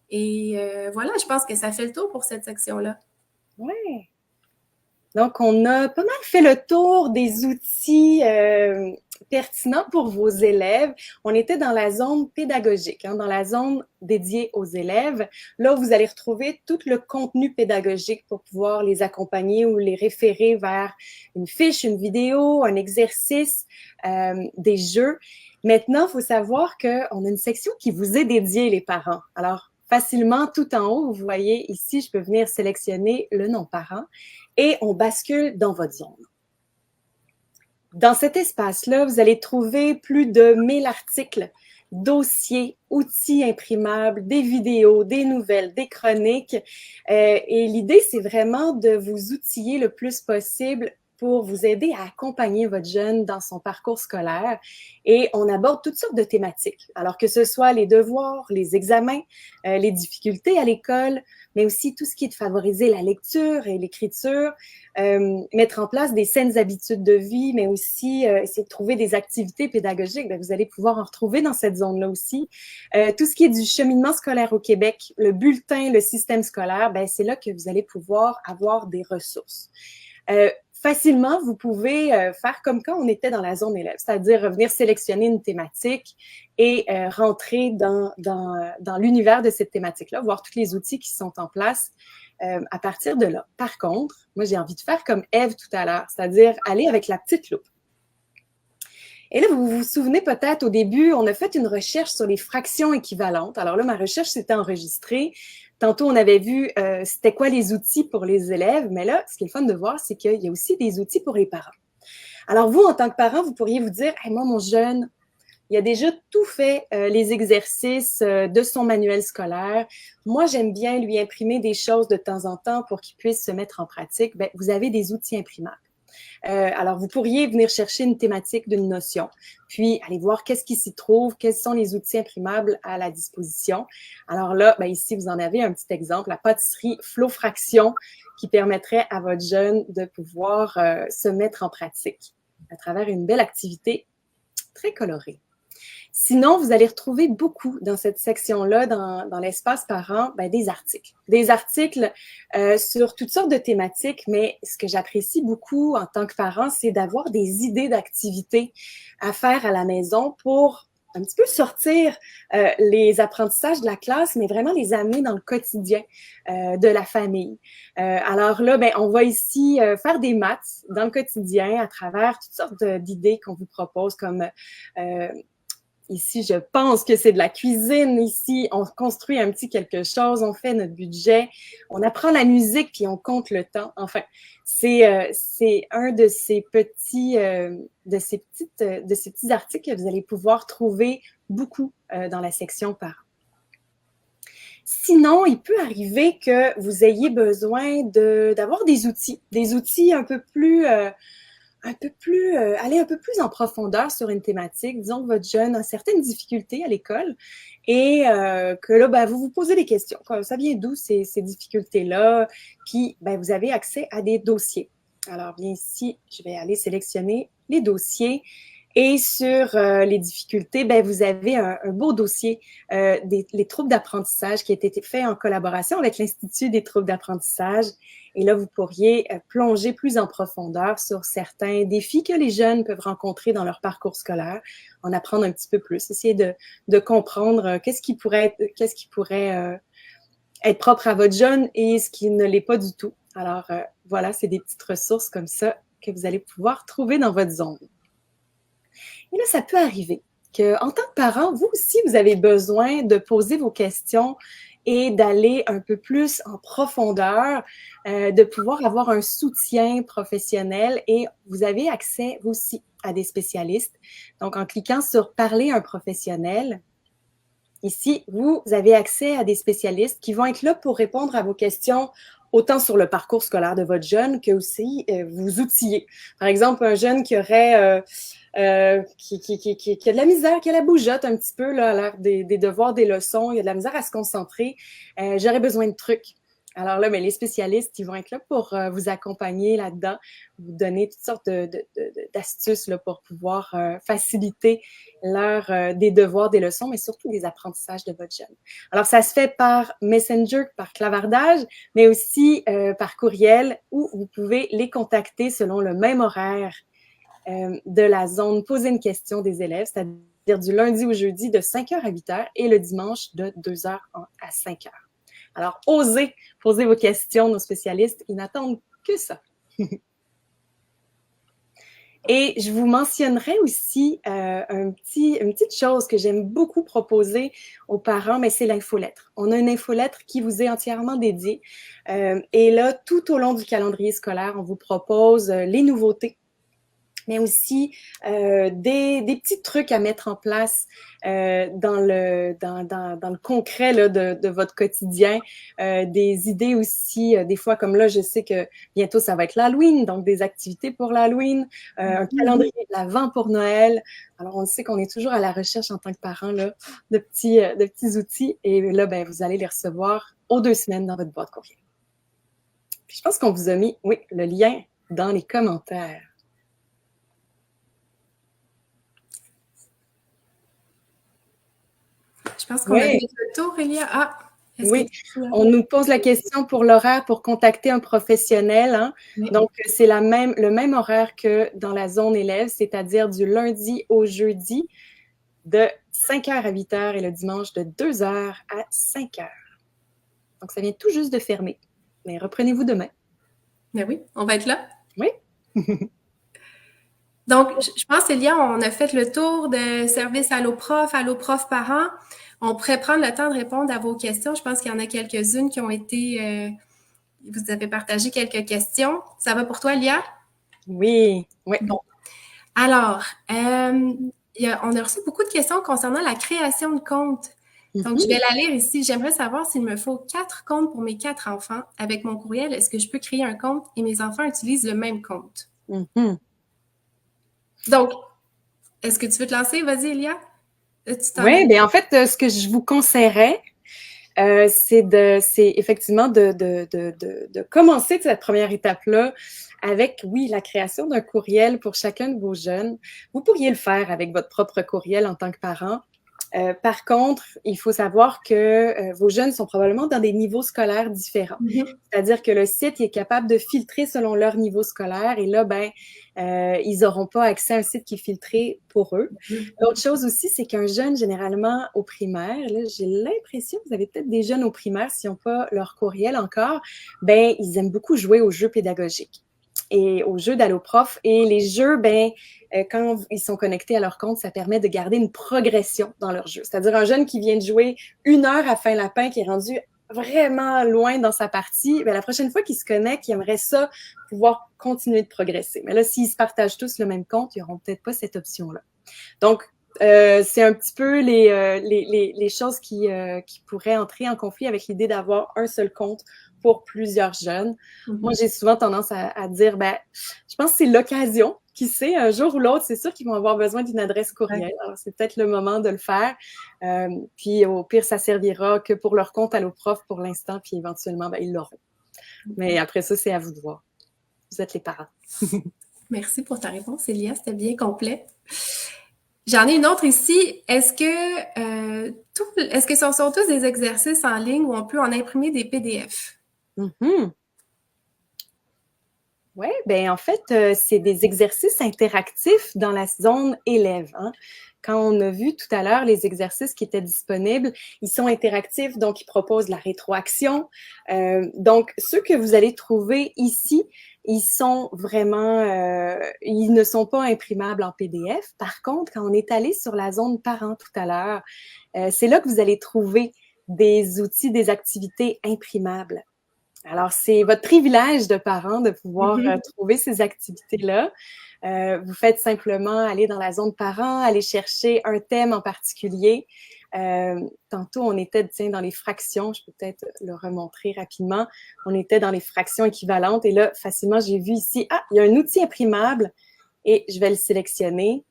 Et voilà, je pense que ça fait le tour pour cette section-là.
Oui. Donc, on a pas mal fait le tour des outils pertinents pour vos élèves. On était dans la zone pédagogique, dans la zone dédiée aux élèves. Là, vous allez retrouver tout le contenu pédagogique pour pouvoir les accompagner ou les référer vers une fiche, une vidéo, un exercice, des jeux. Maintenant, il faut savoir qu'on a une section qui vous est dédiée, les parents. Alors, facilement, tout en haut, vous voyez ici, je peux venir sélectionner le nom parent et on bascule dans votre zone. Dans cet espace-là, vous allez trouver plus de 1000 articles, dossiers, outils imprimables, des vidéos, des nouvelles, des chroniques. Et l'idée, c'est vraiment de vous outiller le plus possible pour vous aider à accompagner votre jeune dans son parcours scolaire. Et on aborde toutes sortes de thématiques. Alors que ce soit les devoirs, les examens, les difficultés à l'école, mais aussi tout ce qui est de favoriser la lecture et l'écriture, mettre en place des saines habitudes de vie, mais aussi essayer de trouver des activités pédagogiques. Bien, vous allez pouvoir en retrouver dans cette zone-là aussi. Tout ce qui est du cheminement scolaire au Québec, le bulletin, le système scolaire, bien, c'est là que vous allez pouvoir avoir des ressources. facilement, vous pouvez faire comme quand on était dans la zone élève, c'est-à-dire venir sélectionner une thématique et rentrer dans l'univers de cette thématique-là, voir tous les outils qui sont en place à partir de là. Par contre, moi, j'ai envie de faire comme Ève tout à l'heure, c'est-à-dire aller avec la petite loupe. Et là, vous vous souvenez peut-être, au début, on a fait une recherche sur les fractions équivalentes. Alors là, ma recherche s'était enregistrée. Tantôt, on avait vu c'était quoi les outils pour les élèves, mais là, ce qui est le fun de voir, c'est qu'il y a aussi des outils pour les parents. Alors vous, en tant que parent, vous pourriez vous dire, hey, moi, mon jeune, il a déjà tout fait les exercices de son manuel scolaire. Moi, j'aime bien lui imprimer des choses de temps en temps pour qu'il puisse se mettre en pratique. Bien, vous avez des outils imprimables. Alors, vous pourriez venir chercher une thématique d'une notion, puis aller voir qu'est-ce qui s'y trouve, quels sont les outils imprimables à la disposition. Alors là, ben ici, vous en avez un petit exemple, la pâtisserie Flofraction, qui permettrait à votre jeune de pouvoir se mettre en pratique à travers une belle activité très colorée. Sinon, vous allez retrouver beaucoup dans cette section-là, dans l'espace parent, ben, des articles. Des articles sur toutes sortes de thématiques, mais ce que j'apprécie beaucoup en tant que parent, c'est d'avoir des idées d'activités à faire à la maison pour un petit peu sortir les apprentissages de la classe, mais vraiment les amener dans le quotidien de la famille. Alors là, ben, on va ici faire des maths dans le quotidien à travers toutes sortes d'idées qu'on vous propose, comme ici, je pense que c'est de la cuisine. Ici, on construit un petit quelque chose, on fait notre budget, on apprend la musique, puis on compte le temps. Enfin, c'est un de ces petits articles que vous allez pouvoir trouver beaucoup dans la section parents. Sinon, il peut arriver que vous ayez besoin d'avoir des outils un peu plus aller un peu plus en profondeur sur une thématique. Disons que votre jeune a certaines difficultés à l'école et que là, ben, vous vous posez des questions. Ça vient d'où ces difficultés-là? Puis, ben, vous avez accès à des dossiers. Alors, bien ici, je vais aller sélectionner les dossiers. Et sur les difficultés, ben, vous avez un beau dossier les troubles d'apprentissage qui a été fait en collaboration avec l'Institut des troubles d'apprentissage. Et là, vous pourriez plonger plus en profondeur sur certains défis que les jeunes peuvent rencontrer dans leur parcours scolaire, en apprendre un petit peu plus, essayer de comprendre qu'est-ce qui pourrait être propre à votre jeune et ce qui ne l'est pas du tout. Alors, voilà, c'est des petites ressources comme ça que vous allez pouvoir trouver dans votre zone. Et là, ça peut arriver qu'en tant que parent, vous aussi, vous avez besoin de poser vos questions et d'aller un peu plus en profondeur, de pouvoir avoir un soutien professionnel et vous avez accès aussi à des spécialistes. Donc, en cliquant sur « Parler à un professionnel », ici, vous avez accès à des spécialistes qui vont être là pour répondre à vos questions autant sur le parcours scolaire de votre jeune que aussi vous outiller. Par exemple, un jeune qui aurait qui a de la misère, qui a la bougeotte un petit peu là, à l'heure des devoirs, des leçons, il a de la misère à se concentrer, j'aurais besoin de trucs. Alors là, mais les spécialistes, ils vont être là pour vous accompagner là-dedans, vous donner toutes sortes d'astuces là, pour pouvoir faciliter l'heure des devoirs, des leçons, mais surtout des apprentissages de votre jeune. Alors, ça se fait par Messenger, par clavardage, mais aussi par courriel, où vous pouvez les contacter selon le même horaire de la zone poser une question des élèves, c'est-à-dire du lundi au jeudi de 5h à 8h et le dimanche de 2h à 5h. Alors, osez poser vos questions, nos spécialistes, ils n'attendent que ça. Et je vous mentionnerai aussi une petite chose que j'aime beaucoup proposer aux parents, mais c'est l'infolettre. On a une infolettre qui vous est entièrement dédiée. Et là, tout au long du calendrier scolaire, on vous propose les nouveautés, mais aussi des petits trucs à mettre en place dans le concret là, de votre quotidien. Des idées aussi, des fois comme là, je sais que bientôt ça va être l'Halloween, donc des activités pour l'Halloween, un calendrier de l'Avent pour Noël. Alors, on sait qu'on est toujours à la recherche en tant que parent là, de petits outils et là, ben, vous allez les recevoir aux 2 semaines dans votre boîte courriel. Puis, je pense qu'on vous a mis, oui, le lien dans les commentaires.
Je pense qu'on a fait le tour, Elia. Ah, Est-ce que
Oui,
tu...
on nous pose la question pour l'horaire pour contacter un professionnel, hein.
Oui.
Donc, c'est le même horaire que dans la zone élève, c'est-à-dire du lundi au jeudi de 5 heures à 8 heures et le dimanche de 2 heures à 5 heures. Donc, ça vient tout juste de fermer. Mais reprenez-vous demain.
Ben oui, on va être là.
Oui.
Donc, je pense, Elia, on a fait le tour de service Allo Prof parents. On pourrait prendre le temps de répondre à vos questions. Je pense qu'il y en a quelques-unes qui ont été... vous avez partagé quelques questions. Ça va pour toi, Elia?
Oui. Oui.
Bon. Alors, on a reçu beaucoup de questions concernant la création de comptes. Donc, je vais la lire ici. J'aimerais savoir s'il me faut 4 comptes pour mes 4 enfants. Avec mon courriel, est-ce que je peux créer un compte et mes enfants utilisent le même compte? Donc, est-ce que tu veux te lancer? Vas-y, Elia.
Oui, bien en fait, ce que je vous conseillerais, c'est effectivement de commencer cette première étape-là avec, oui, la création d'un courriel pour chacun de vos jeunes. Vous pourriez le faire avec votre propre courriel en tant que parent. Par contre, il faut savoir que vos jeunes sont probablement dans des niveaux scolaires différents. C'est-à-dire que le site est capable de filtrer selon leur niveau scolaire et là, ils n'auront pas accès à un site qui est filtré pour eux. L'autre chose aussi, c'est qu'un jeune, généralement au primaire, là, j'ai l'impression que vous avez peut-être des jeunes au primaire, s'ils n'ont pas leur courriel encore, ils aiment beaucoup jouer aux jeux pédagogiques et aux jeux d'Alloprof. Et les jeux, quand ils sont connectés à leur compte, ça permet de garder une progression dans leur jeu. C'est-à-dire un jeune qui vient de jouer 1 heure à Fin Lapin, qui est rendu vraiment loin dans sa partie, la prochaine fois qu'il se connecte, il aimerait ça pouvoir continuer de progresser. Mais là, s'ils se partagent tous le même compte, ils n'auront peut-être pas cette option-là. Donc, c'est un petit peu les choses qui pourraient entrer en conflit avec l'idée d'avoir un seul compte pour plusieurs jeunes. Moi, j'ai souvent tendance à dire, je pense que c'est l'occasion. Qui sait, un jour ou l'autre, c'est sûr qu'ils vont avoir besoin d'une adresse courriel. Alors, c'est peut-être le moment de le faire. Puis, au pire, ça servira que pour leur compte Alloprof pour l'instant, puis éventuellement, ils l'auront. Mais après ça, c'est à vous de voir. Vous êtes les parents.
Merci pour ta réponse, Elia. C'était bien complet. J'en ai une autre ici. Est-ce que ce sont tous des exercices en ligne où on peut en imprimer des PDF?
Oui, en fait, c'est des exercices interactifs dans la zone élève. Hein. Quand on a vu tout à l'heure les exercices qui étaient disponibles, ils sont interactifs, donc ils proposent la rétroaction. Donc, ceux que vous allez trouver ici, ils sont vraiment, ils ne sont pas imprimables en PDF. Par contre, quand on est allé sur la zone parents tout à l'heure, c'est là que vous allez trouver des outils, des activités imprimables. Alors, c'est votre privilège de parent de pouvoir trouver ces activités-là. Vous faites simplement aller dans la zone parent, aller chercher un thème en particulier. Tantôt, on était dans les fractions. Je peux peut-être le remontrer rapidement. On était dans les fractions équivalentes. Et là, facilement, j'ai vu ici, il y a un outil imprimable et je vais le sélectionner.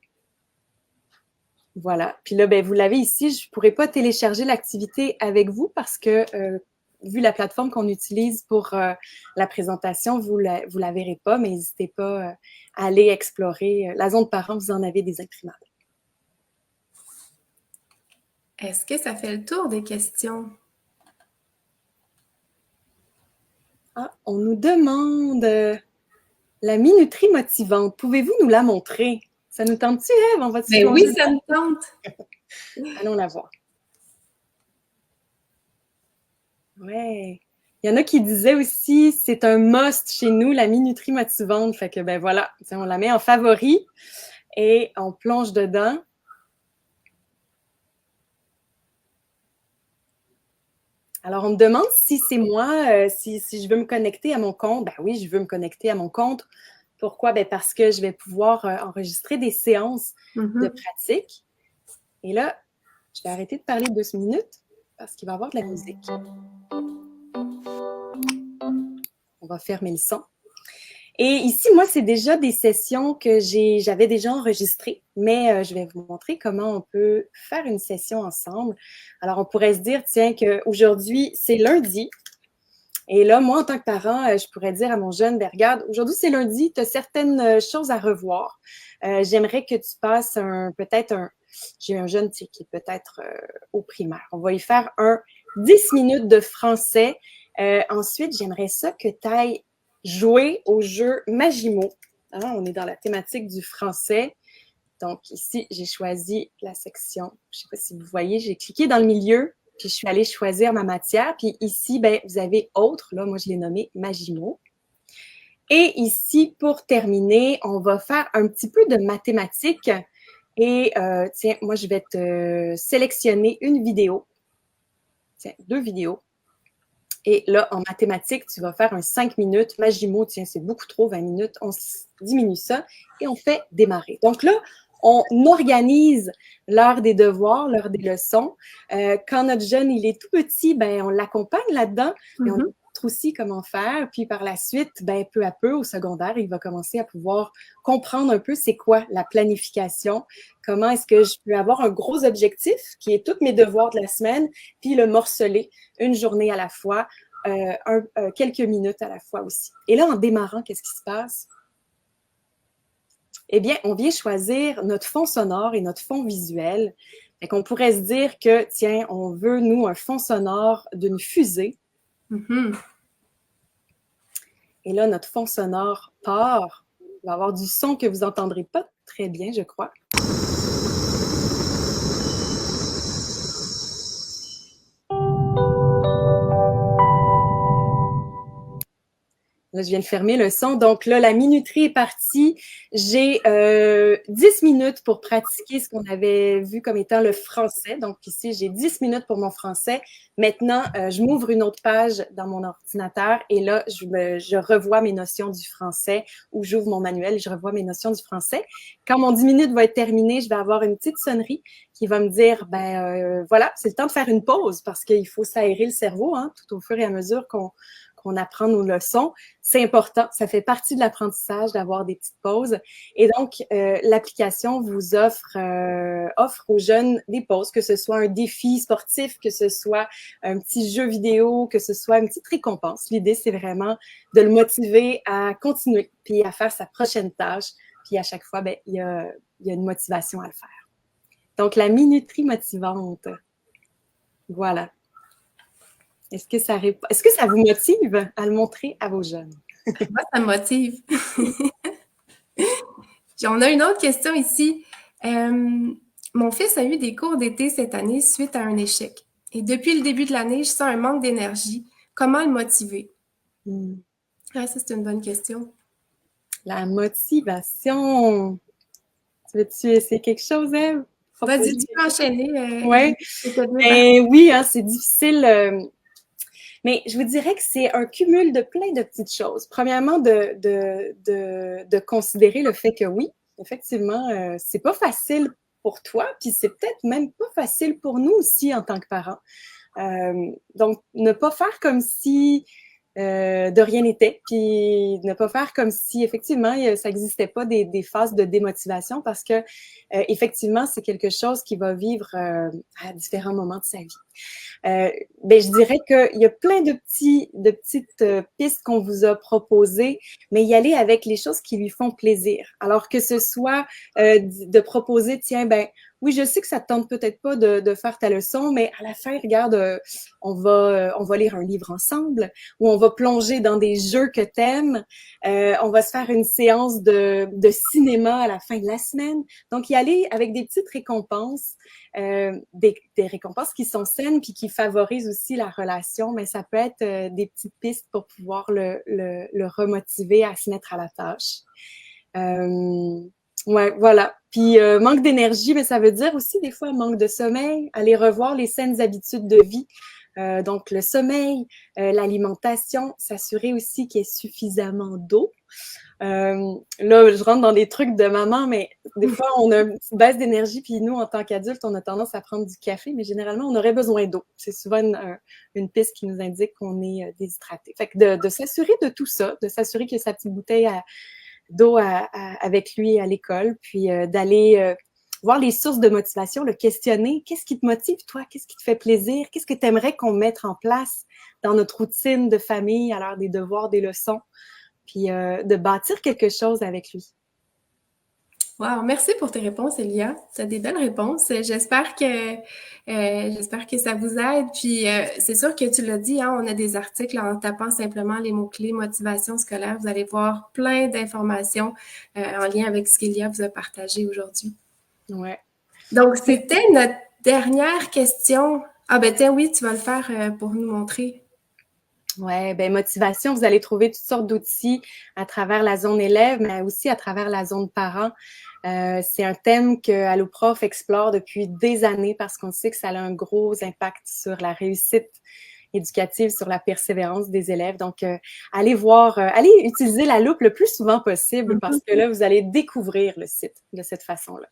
Voilà. Puis là, vous l'avez ici. Je ne pourrais pas télécharger l'activité avec vous parce que vu la plateforme qu'on utilise pour la présentation, vous la verrez pas, mais n'hésitez pas à aller explorer. La zone parents, vous en avez des imprimables.
Est-ce que ça fait le tour des questions?
On nous demande la minuterie motivante. Pouvez-vous nous la montrer? Ça nous tente-tu, Ève? On va-tu
Oui, ça nous tente.
Allons la voir. Ouais. Il y en a qui disaient aussi, c'est un must chez nous, la minuterie motivante. Fait que, voilà, on la met en favori et on plonge dedans. Alors, on me demande si c'est moi, si je veux me connecter à mon compte. Oui, je veux me connecter à mon compte. Pourquoi? Parce que je vais pouvoir enregistrer des séances de pratique. Et là, je vais arrêter de parler 2 minutes parce qu'il va y avoir de la musique. On va fermer le son. Et ici, moi, c'est déjà des sessions que j'avais déjà enregistrées, mais je vais vous montrer comment on peut faire une session ensemble. Alors, on pourrait se dire, tiens, qu'aujourd'hui, c'est lundi. Et là, moi, en tant que parent, je pourrais dire à mon jeune, regarde, aujourd'hui, c'est lundi, tu as certaines choses à revoir. J'aimerais que tu passes peut-être j'ai un jeune qui est peut-être au primaire. On va y faire un 10 minutes de français. Ensuite, j'aimerais ça que tu ailles jouer au jeu Magimo. Hein, on est dans la thématique du français. Donc ici, j'ai choisi la section, je ne sais pas si vous voyez, j'ai cliqué dans le milieu, puis je suis allée choisir ma matière. Puis ici, ben, vous avez autre, là, moi je l'ai nommé Magimo. Et ici, pour terminer, on va faire un petit peu de mathématiques. Et tiens, moi, je vais te sélectionner une vidéo. Tiens, 2 vidéos. Et là, en mathématiques, tu vas faire un 5 minutes. Magimo, tiens, c'est beaucoup trop, 20 minutes. On diminue ça et on fait démarrer. Donc là, on organise l'heure des devoirs, l'heure des leçons. Quand notre jeune, il est tout petit, ben, on l'accompagne là-dedans. Mais on montre aussi comment faire. Puis par la suite, ben, peu à peu, au secondaire, il va commencer à pouvoir comprendre un peu c'est quoi la planification. Comment est-ce que je peux avoir un gros objectif qui est tous mes devoirs de la semaine, puis le morceler une journée à la fois, quelques minutes à la fois aussi. Et là, en démarrant, qu'est-ce qui se passe? Eh bien, on vient choisir notre fond sonore et notre fond visuel. Fait qu'on pourrait se dire que, tiens, on veut, nous, un fond sonore d'une fusée. Et là, notre fond sonore part. Il va y avoir du son que vous n'entendrez pas très bien, je crois. Là, je viens de fermer le son. Donc là, la minuterie est partie. J'ai 10 minutes pour pratiquer ce qu'on avait vu comme étant le français. Donc ici, j'ai 10 minutes pour mon français. Maintenant, je m'ouvre une autre page dans mon ordinateur et là, je revois mes notions du français ou j'ouvre mon manuel et je revois mes notions du français. Quand mon 10 minutes va être terminé, je vais avoir une petite sonnerie qui va me dire, voilà, c'est le temps de faire une pause parce qu'il faut s'aérer le cerveau, hein, tout au fur et à mesure qu'on apprend nos leçons. C'est important, ça fait partie de l'apprentissage d'avoir des petites pauses. Et donc, l'application vous offre aux jeunes des pauses, que ce soit un défi sportif, que ce soit un petit jeu vidéo, que ce soit une petite récompense. L'idée, c'est vraiment de le motiver à continuer, puis à faire sa prochaine tâche. Puis à chaque fois, ben, il y a une motivation à le faire. Donc, la minuterie motivante. Voilà. Est-ce que ça vous motive à le montrer à vos jeunes?
Moi, ça me motive. Puis on a une autre question ici. Mon fils a eu des cours d'été cette année suite à un échec. Et depuis le début de l'année, je sens un manque d'énergie. Comment le motiver? Ah, ça, c'est une bonne question.
La motivation. Tu veux-tu essayer quelque chose, Ève?
Vas-y, tu peux enchaîner.
Ouais. Oui, hein, c'est difficile. Mais je vous dirais que c'est un cumul de plein de petites choses. Premièrement, de considérer le fait que oui, effectivement, c'est pas facile pour toi, puis c'est peut-être même pas facile pour nous aussi en tant que parents. Donc, ne pas faire comme si de rien n'était, puis ne pas faire comme si effectivement ça n'existait pas des phases de démotivation parce que effectivement c'est quelque chose qui va vivre à différents moments de sa vie. Ben, je dirais qu'il y a plein de petites pistes qu'on vous a proposées, mais y aller avec les choses qui lui font plaisir. Alors que ce soit de proposer, tiens, ben oui, je sais que ça te tente peut-être pas de faire ta leçon, mais à la fin, regarde, on va lire un livre ensemble, ou on va plonger dans des jeux que t'aimes, on va se faire une séance de cinéma à la fin de la semaine. Donc, y aller avec des petites récompenses, des récompenses qui sont saines puis qui favorisent aussi la relation, mais ça peut être des petites pistes pour pouvoir le remotiver à se mettre à la tâche. Ouais, voilà. Puis manque d'énergie, mais ça veut dire aussi des fois manque de sommeil, aller revoir les saines habitudes de vie. Donc le sommeil, l'alimentation, s'assurer aussi qu'il y ait suffisamment d'eau. Là, je rentre dans des trucs de maman, mais des fois, on a une petite baisse d'énergie, puis nous, en tant qu'adultes, on a tendance à prendre du café, mais généralement, on aurait besoin d'eau. C'est souvent une piste qui nous indique qu'on est déshydraté. Fait que de s'assurer de tout ça, de s'assurer qu'il y a sa petite bouteille d'eau avec lui à l'école, puis d'aller voir les sources de motivation, le questionner. Qu'est-ce qui te motive, toi? Qu'est-ce qui te fait plaisir? Qu'est-ce que tu aimerais qu'on mette en place dans notre routine de famille à l'heure des devoirs, des leçons? Puis de bâtir quelque chose avec lui.
Wow, merci pour tes réponses, Elia. Tu as des belles réponses. J'espère que ça vous aide. Puis c'est sûr que tu l'as dit, hein, on a des articles en tapant simplement les mots-clés motivation scolaire. Vous allez voir plein d'informations en lien avec ce qu'Elia vous a partagé aujourd'hui.
Ouais.
Donc, c'était notre dernière question. Ah ben tiens, oui, tu vas le faire pour nous montrer.
Ouais, ben motivation, vous allez trouver toutes sortes d'outils à travers la zone élève, mais aussi à travers la zone parent. C'est un thème que Alloprof explore depuis des années parce qu'on sait que ça a un gros impact sur la réussite éducative, sur la persévérance des élèves. Donc, allez voir, allez utiliser la loupe le plus souvent possible parce que là, vous allez découvrir le site de cette façon-là.